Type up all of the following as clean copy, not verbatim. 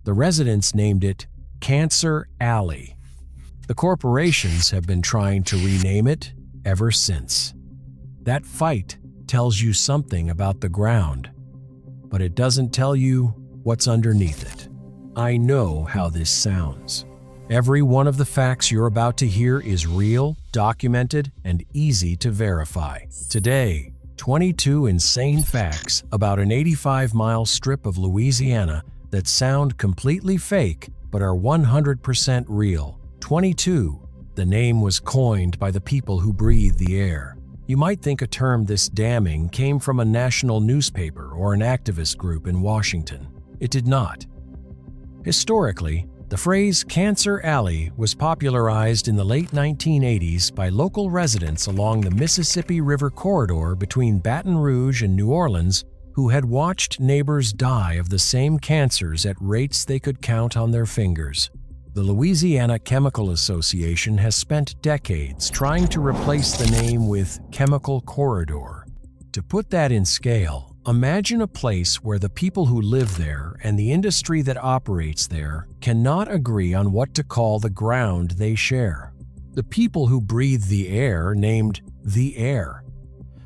The residents named it Cancer Alley. The corporations have been trying to rename it ever since. That fight tells you something about the ground, but it doesn't tell you what's underneath it. I know how this sounds. Every one of the facts you're about to hear is real, documented, and easy to verify. Today, 22 insane facts about an 85-mile strip of Louisiana that sound completely fake but are 100% real. 22. The name was coined by the people who breathe the air. You might think a term this damning came from a national newspaper or an activist group in Washington. It did not. Historically, the phrase Cancer Alley was popularized in the late 1980s by local residents along the Mississippi River corridor between Baton Rouge and New Orleans who had watched neighbors die of the same cancers at rates they could count on their fingers. The Louisiana Chemical Association has spent decades trying to replace the name with Chemical Corridor. To put that in scale, imagine a place where the people who live there and the industry that operates there cannot agree on what to call the ground they share. The people who breathe the air named the air.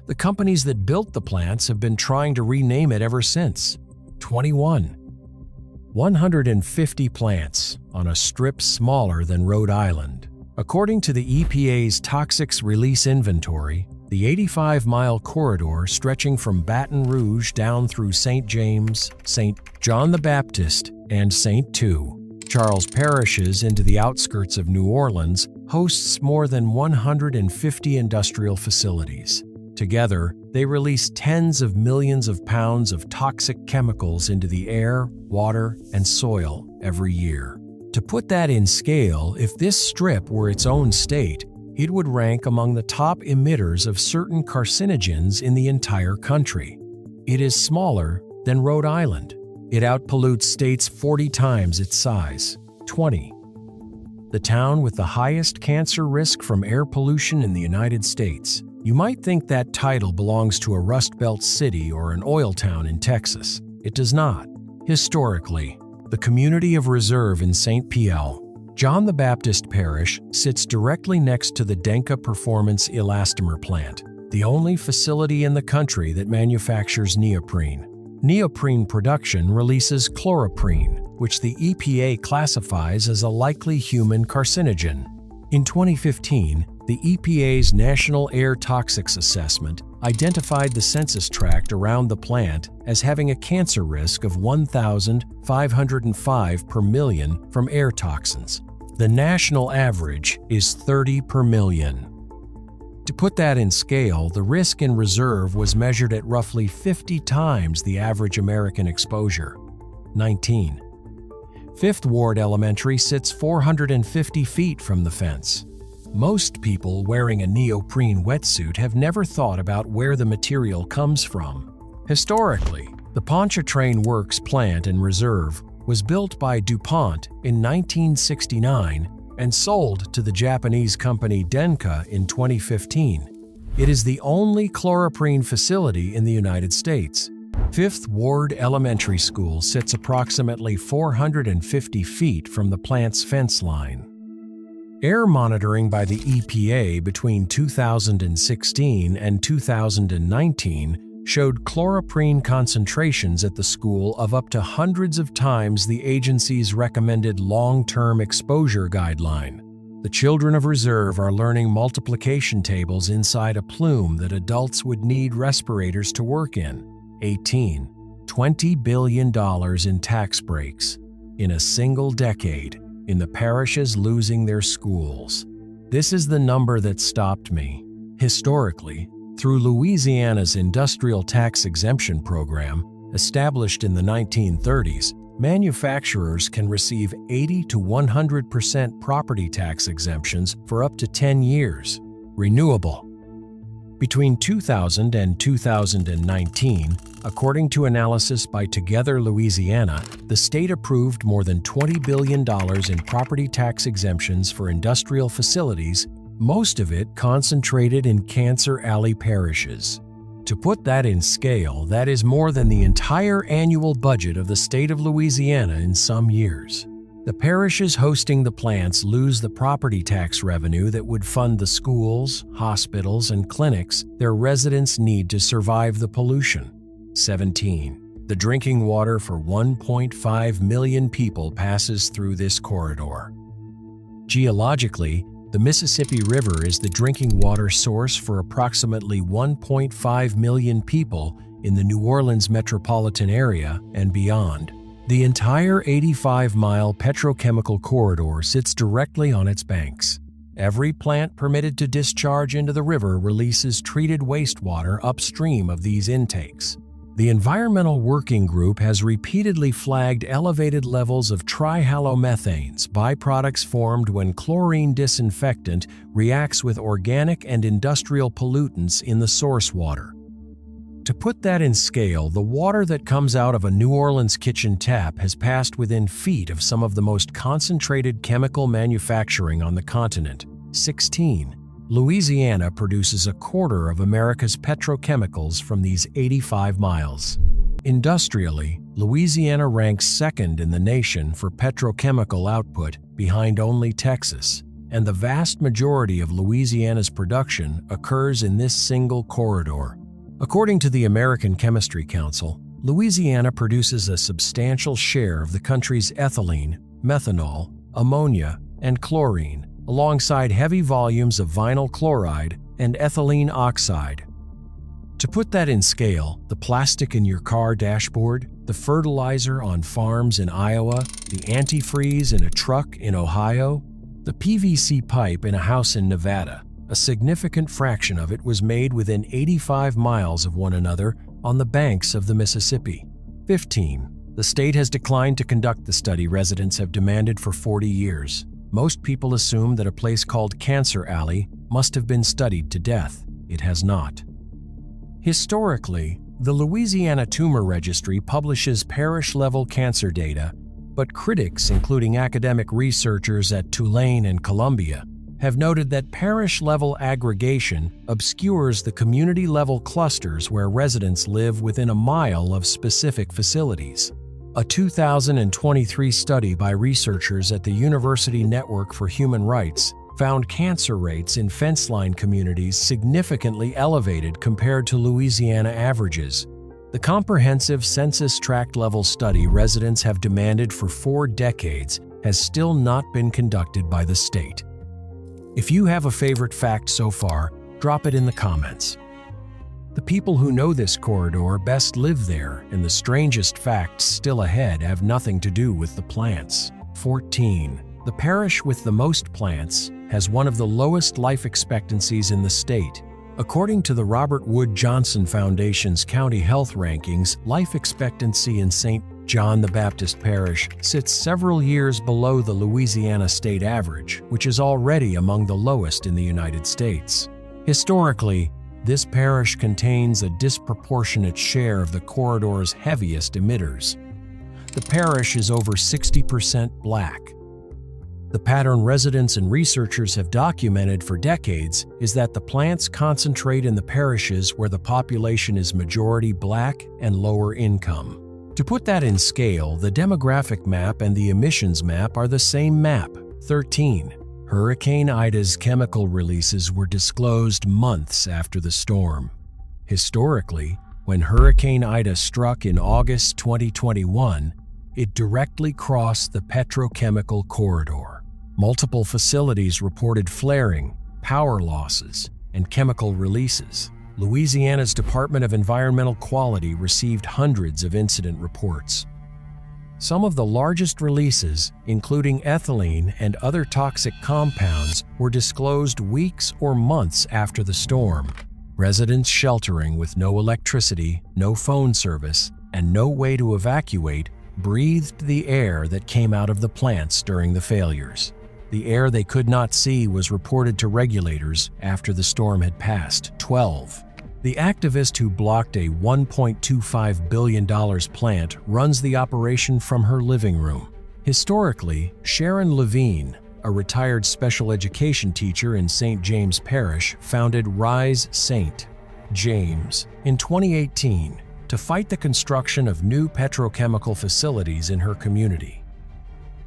The companies that built the plants have been trying to rename it ever since. 21. 150 plants on a strip smaller than Rhode Island. According to the EPA's Toxics Release Inventory, the 85-mile corridor stretching from Baton Rouge down through St. James, St. John the Baptist, and St. Charles parishes into the outskirts of New Orleans hosts more than 150 industrial facilities. Together, they release tens of millions of pounds of toxic chemicals into the air, water, and soil every year. To put that in scale, if this strip were its own state, it would rank among the top emitters of certain carcinogens in the entire country. It is smaller than Rhode Island. It outpollutes states 40 times its size. 20. The town with the highest cancer risk from air pollution in the United States. You might think that title belongs to a Rust Belt city or an oil town in Texas. It does not. Historically, the community of Reserve in St. John the Baptist Parish sits directly next to the Denka Performance Elastomer Plant, the only facility in the country that manufactures neoprene. Neoprene production releases chloroprene, which the EPA classifies as a likely human carcinogen. In 2015, the EPA's National Air Toxics Assessment identified the census tract around the plant as having a cancer risk of 1,505 per million from air toxins. The national average is 30 per million. To put that in scale, the risk in Reserve was measured at roughly 50 times the average American exposure. 19. Fifth Ward Elementary sits 450 feet from the fence. Most people wearing a neoprene wetsuit have never thought about where the material comes from. Historically, the Pontchartrain Works plant in Reserve was built by DuPont in 1969 and sold to the Japanese company Denka in 2015. It is the only chloroprene facility in the United States. Fifth Ward Elementary School sits approximately 450 feet from the plant's fence line. Air monitoring by the EPA between 2016 and 2019 showed chloroprene concentrations at the school of up to hundreds of times the agency's recommended long-term exposure guideline. The children of Reserve are learning multiplication tables inside a plume that adults would need respirators to work in. 18. $20 billion in tax breaks in a single decade in the parishes losing their schools. This is the number that stopped me. Historically, through Louisiana's Industrial Tax Exemption Program, established in the 1930s, manufacturers can receive 80 to 100% property tax exemptions for up to 10 years. Renewable. Between 2000 and 2019, according to analysis by Together Louisiana, the state approved more than $20 billion in property tax exemptions for industrial facilities, most of it concentrated in Cancer Alley parishes. To put that in scale, that is more than the entire annual budget of the state of Louisiana in some years. The parishes hosting the plants lose the property tax revenue that would fund the schools, hospitals, and clinics their residents need to survive the pollution. 17. The drinking water for 1.5 million people passes through this corridor. Geologically, the Mississippi River is the drinking water source for approximately 1.5 million people in the New Orleans metropolitan area and beyond. The entire 85-mile petrochemical corridor sits directly on its banks. Every plant permitted to discharge into the river releases treated wastewater upstream of these intakes. The Environmental Working Group has repeatedly flagged elevated levels of trihalomethanes, byproducts formed when chlorine disinfectant reacts with organic and industrial pollutants in the source water. To put that in scale, the water that comes out of a New Orleans kitchen tap has passed within feet of some of the most concentrated chemical manufacturing on the continent. 16. Louisiana produces a quarter of America's petrochemicals from these 85 miles. Industrially, Louisiana ranks second in the nation for petrochemical output, behind only Texas, and the vast majority of Louisiana's production occurs in this single corridor. According to the American Chemistry Council, Louisiana produces a substantial share of the country's ethylene, methanol, ammonia, and chlorine, alongside heavy volumes of vinyl chloride and ethylene oxide. To put that in scale, the plastic in your car dashboard, the fertilizer on farms in Iowa, the antifreeze in a truck in Ohio, the PVC pipe in a house in Nevada, a significant fraction of it was made within 85 miles of one another on the banks of the Mississippi. 15. The state has declined to conduct the study residents have demanded for 40 years. Most people assume that a place called Cancer Alley must have been studied to death. It has not. Historically, the Louisiana Tumor Registry publishes parish-level cancer data, but critics, including academic researchers at Tulane and Columbia, have noted that parish-level aggregation obscures the community-level clusters where residents live within a mile of specific facilities. A 2023 study by researchers at the University Network for Human Rights found cancer rates in fence-line communities significantly elevated compared to Louisiana averages. The comprehensive census tract-level study residents have demanded for 4 decades has still not been conducted by the state. If you have a favorite fact so far, drop it in the comments. The people who know this corridor best live there, and the strangest facts still ahead have nothing to do with the plants. 14. The parish with the most plants has one of the lowest life expectancies in the state. According to the Robert Wood Johnson Foundation's County Health Rankings, life expectancy in St. John the Baptist Parish sits several years below the Louisiana state average, which is already among the lowest in the United States. Historically, this parish contains a disproportionate share of the corridor's heaviest emitters. The parish is over 60% Black. The pattern residents and researchers have documented for decades is that the plants concentrate in the parishes where the population is majority Black and lower income. To put that in scale, the demographic map and the emissions map are the same map. 13. Hurricane Ida's chemical releases were disclosed months after the storm. Historically, when Hurricane Ida struck in August 2021, it directly crossed the petrochemical corridor. Multiple facilities reported flaring, power losses, and chemical releases. Louisiana's Department of Environmental Quality received hundreds of incident reports. Some of the largest releases, including ethylene and other toxic compounds, were disclosed weeks or months after the storm. Residents sheltering with no electricity, no phone service, and no way to evacuate breathed the air that came out of the plants during the failures. The air they could not see was reported to regulators after the storm had passed. 12. The activist who blocked a $1.25 billion plant runs the operation from her living room. Historically, Sharon Levine, a retired special education teacher in St. James Parish, founded Rise Saint. James in 2018 to fight the construction of new petrochemical facilities in her community.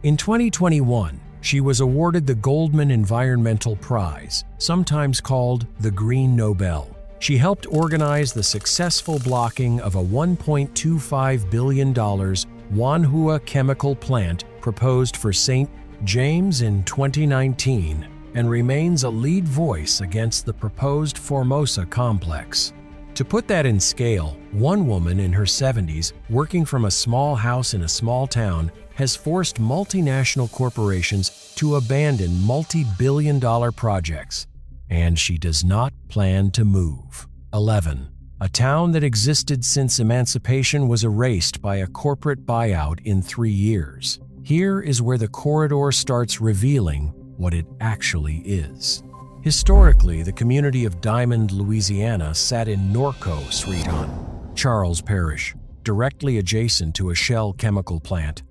In 2021, she was awarded the Goldman Environmental Prize, sometimes called the Green Nobel. She helped organize the successful blocking of a $1.25 billion Wanhua chemical plant proposed for St. James in 2019 and remains a lead voice against the proposed Formosa complex. To put that in scale, one woman in her 70s, working from a small house in a small town, has forced multinational corporations to abandon multi-billion-dollar projects, and she does not plan to move. 11. A town that existed since emancipation was erased by a corporate buyout in 3 years. Here is where the corridor starts revealing what it actually is. Historically, the community of Diamond, Louisiana sat in Norco Sreeton, Charles Parish, directly adjacent to a Shell chemical plant.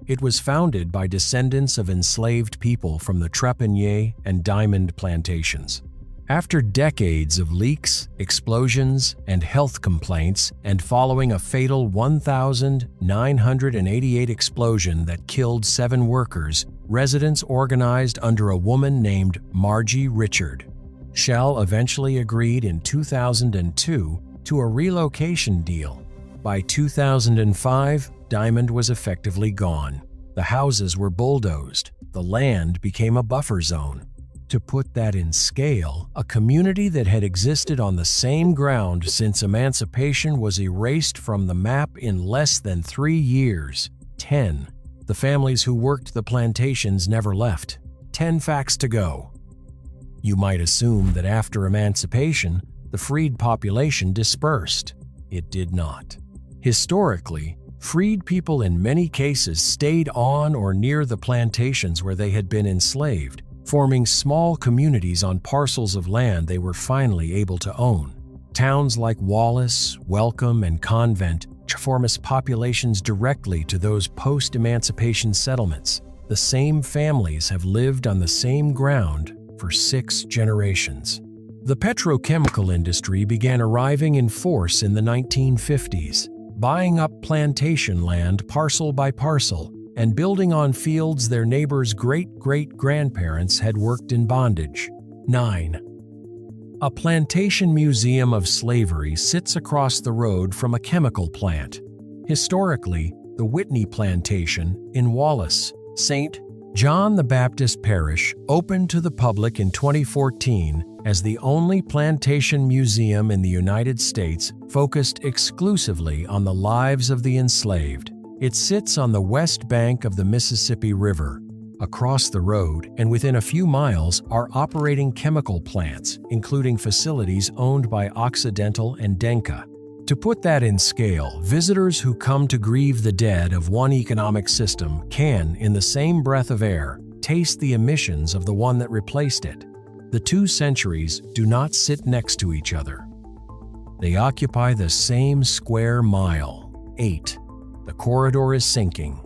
It was founded by descendants of enslaved people from the Trepanier and Diamond plantations. After decades of leaks, explosions, and health complaints, and following a fatal 1,988 explosion that killed 7 workers, residents organized under a woman named Margie Richard. Shell eventually agreed in 2002 to a relocation deal. By 2005, Diamond was effectively gone. The houses were bulldozed. The land became a buffer zone. To put that in scale, a community that had existed on the same ground since emancipation was erased from the map in less than 3 years. 10. The families who worked the plantations never left. 10 facts to go. You might assume that after emancipation, the freed population dispersed. It did not. Historically, freed people in many cases stayed on or near the plantations where they had been enslaved, forming small communities on parcels of land they were finally able to own. Towns like Wallace, Welcome, and Convent form populations directly to those post-emancipation settlements. The same families have lived on the same ground for 6 generations. The petrochemical industry began arriving in force in the 1950s, buying up plantation land parcel by parcel and building on fields their neighbors' great-great-grandparents had worked in bondage. 9. A plantation museum of slavery sits across the road from a chemical plant. Historically, the Whitney Plantation in Wallace, St. John the Baptist Parish, opened to the public in 2014 as the only plantation museum in the United States focused exclusively on the lives of the enslaved. It sits on the west bank of the Mississippi River. Across the road and within a few miles are operating chemical plants, including facilities owned by Occidental and Denka. To put that in scale, visitors who come to grieve the dead of one economic system can, in the same breath of air, taste the emissions of the one that replaced it. The 2 centuries do not sit next to each other. They occupy the same square mile. 8. The corridor is sinking.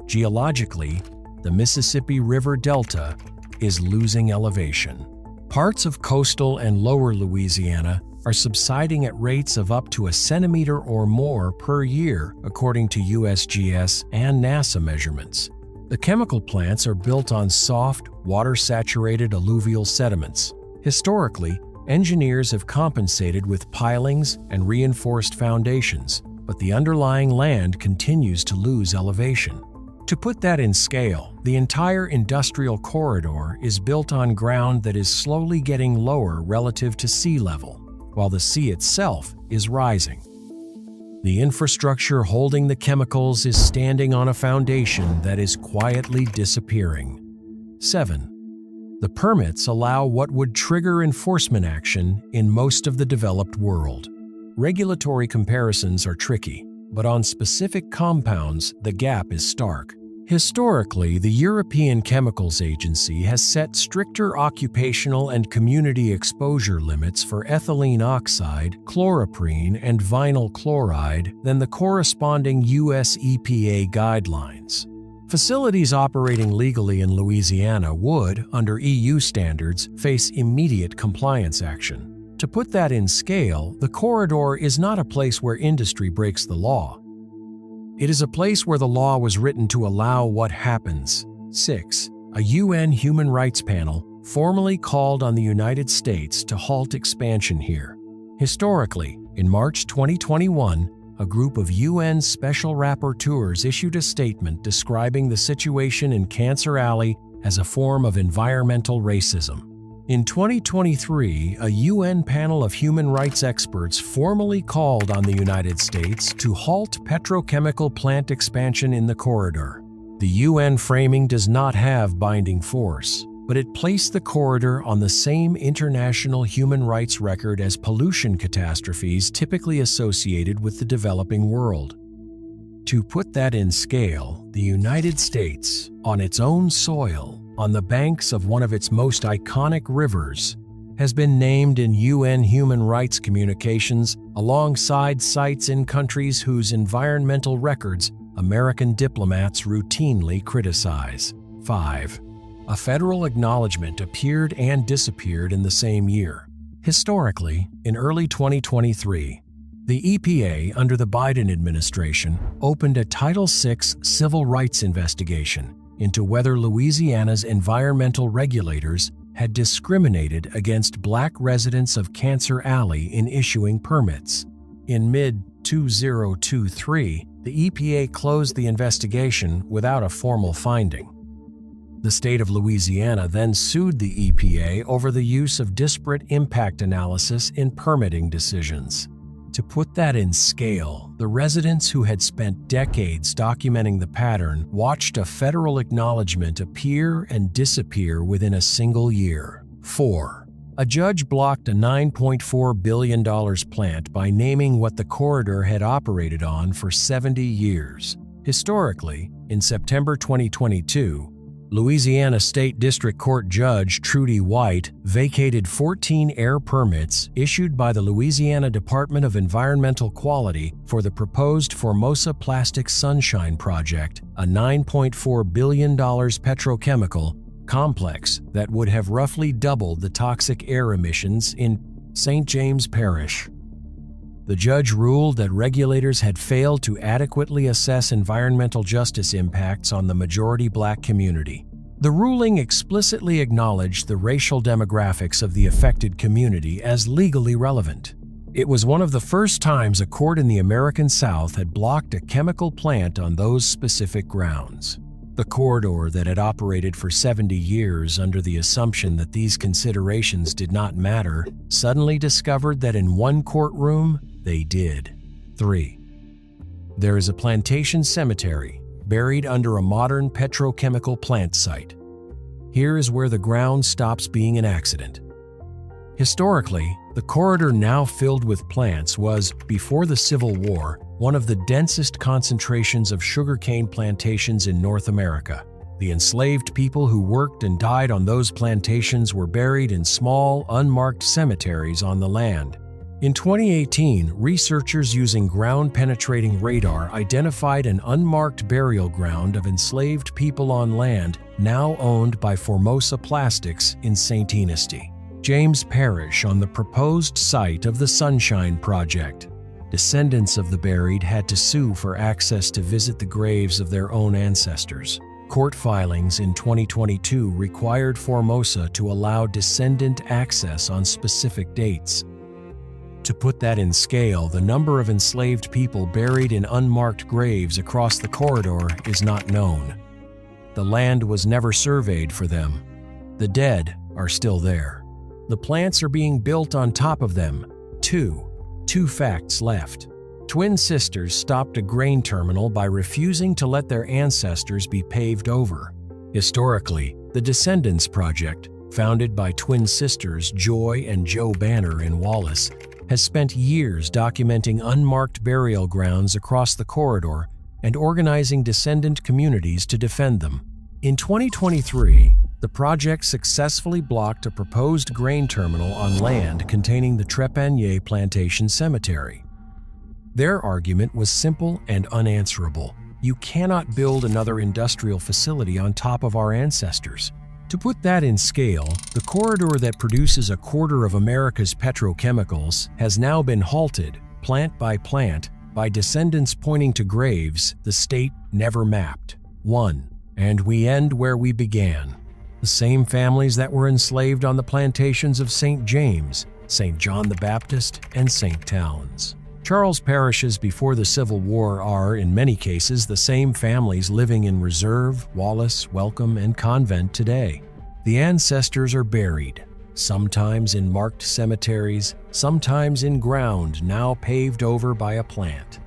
Geologically, the Mississippi River Delta is losing elevation. Parts of coastal and lower Louisiana are subsiding at rates of up to a centimeter or more per year, according to USGS and NASA measurements. The chemical plants are built on soft, water-saturated alluvial sediments. Historically, engineers have compensated with pilings and reinforced foundations, but the underlying land continues to lose elevation. To put that in scale, the entire industrial corridor is built on ground that is slowly getting lower relative to sea level, while the sea itself is rising. The infrastructure holding the chemicals is standing on a foundation that is quietly disappearing. 7. The permits allow what would trigger enforcement action in most of the developed world. Regulatory comparisons are tricky, but on specific compounds, the gap is stark. Historically, the European Chemicals Agency has set stricter occupational and community exposure limits for ethylene oxide, chloroprene, and vinyl chloride than the corresponding U.S. EPA guidelines. Facilities operating legally in Louisiana would, under EU standards, face immediate compliance action. To put that in scale, the corridor is not a place where industry breaks the law. It is a place where the law was written to allow what happens. 6. A UN Human Rights Panel formally called on the United States to halt expansion here. Historically, in March 2021, a group of UN Special Rapporteurs issued a statement describing the situation in Cancer Alley as a form of environmental racism. In 2023, a UN panel of human rights experts formally called on the United States to halt petrochemical plant expansion in the corridor. The UN framing does not have binding force, but it placed the corridor on the same international human rights record as pollution catastrophes typically associated with the developing world. To put that in scale, the United States, on its own soil, on the banks of one of its most iconic rivers, has been named in UN human rights communications alongside sites in countries whose environmental records American diplomats routinely criticize. 5. A federal acknowledgement appeared and disappeared in the same year. Historically, in early 2023, the EPA under the Biden administration opened a Title VI civil rights investigation into whether Louisiana's environmental regulators had discriminated against Black residents of Cancer Alley in issuing permits. In mid-2023, the EPA closed the investigation without a formal finding. The state of Louisiana then sued the EPA over the use of disparate impact analysis in permitting decisions. To put that in scale, the residents who had spent decades documenting the pattern watched a federal acknowledgement appear and disappear within a single year. 4. A judge blocked a $9.4 billion plant by naming what the corridor had operated on for 70 years. Historically, in September 2022, Louisiana State District Court Judge Trudy White vacated 14 air permits issued by the Louisiana Department of Environmental Quality for the proposed Formosa Plastic Sunshine Project, a $9.4 billion petrochemical complex that would have roughly doubled the toxic air emissions in St. James Parish. The judge ruled that regulators had failed to adequately assess environmental justice impacts on the majority Black community. The ruling explicitly acknowledged the racial demographics of the affected community as legally relevant. It was one of the first times a court in the American South had blocked a chemical plant on those specific grounds. The corridor that had operated for 70 years under the assumption that these considerations did not matter suddenly discovered that in one courtroom, they did. 3. There is a plantation cemetery buried under a modern petrochemical plant site. Here is where the ground stops being an accident. Historically, the corridor now filled with plants was, before the Civil War, one of the densest concentrations of sugarcane plantations in North America. The enslaved people who worked and died on those plantations were buried in small, unmarked cemeteries on the land. In 2018, researchers using ground-penetrating radar identified an unmarked burial ground of enslaved people on land now owned by Formosa Plastics in St. James Parish on the proposed site of the Sunshine Project. Descendants of the buried had to sue for access to visit the graves of their own ancestors. Court filings in 2022 required Formosa to allow descendant access on specific dates. To put that in scale, the number of enslaved people buried in unmarked graves across the corridor is not known. The land was never surveyed for them. The dead are still there. The plants are being built on top of them. 2 facts left. Twin sisters stopped a grain terminal by refusing to let their ancestors be paved over. Historically, the Descendants Project, founded by twin sisters Joy and Joe Banner in Wallace, has spent years documenting unmarked burial grounds across the corridor and organizing descendant communities to defend them. In 2023, the project successfully blocked a proposed grain terminal on land containing the Trepanier Plantation Cemetery. Their argument was simple and unanswerable. You cannot build another industrial facility on top of our ancestors. To put that in scale, the corridor that produces a quarter of America's petrochemicals has now been halted, plant by plant, by descendants pointing to graves the state never mapped. 1. And we end where we began. The same families that were enslaved on the plantations of St. James, St. John the Baptist, and St. Talons. Charles parishes before the Civil War are, in many cases, the same families living in Reserve, Wallace, Welcome, and Convent today. The ancestors are buried, sometimes in marked cemeteries, sometimes in ground now paved over by a plant.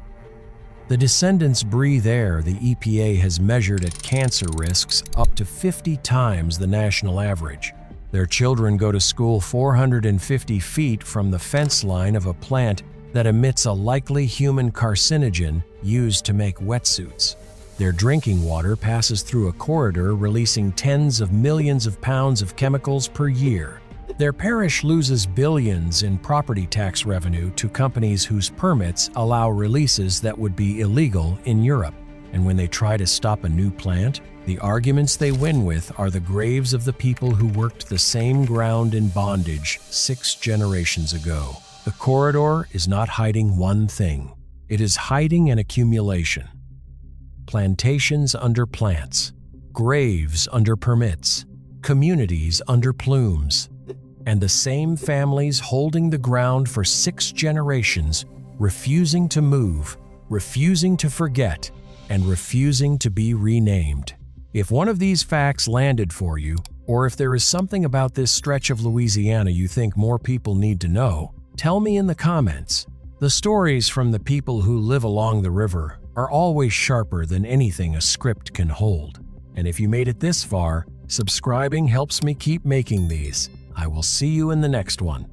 The descendants breathe air the EPA has measured at cancer risks up to 50 times the national average. Their children go to school 450 feet from the fence line of a plant that emits a likely human carcinogen used to make wetsuits. Their drinking water passes through a corridor releasing tens of millions of pounds of chemicals per year. Their parish loses billions in property tax revenue to companies whose permits allow releases that would be illegal in Europe. And when they try to stop a new plant, the arguments they win with are the graves of the people who worked the same ground in bondage 6 generations ago. The corridor is not hiding one thing. It is hiding an accumulation. Plantations under plants, graves under permits, communities under plumes, and the same families holding the ground for 6 generations, refusing to move, refusing to forget, and refusing to be renamed. If one of these facts landed for you, or if there is something about this stretch of Louisiana you think more people need to know, tell me in the comments. The stories from the people who live along the river are always sharper than anything a script can hold. And if you made it this far, subscribing helps me keep making these. I will see you in the next one.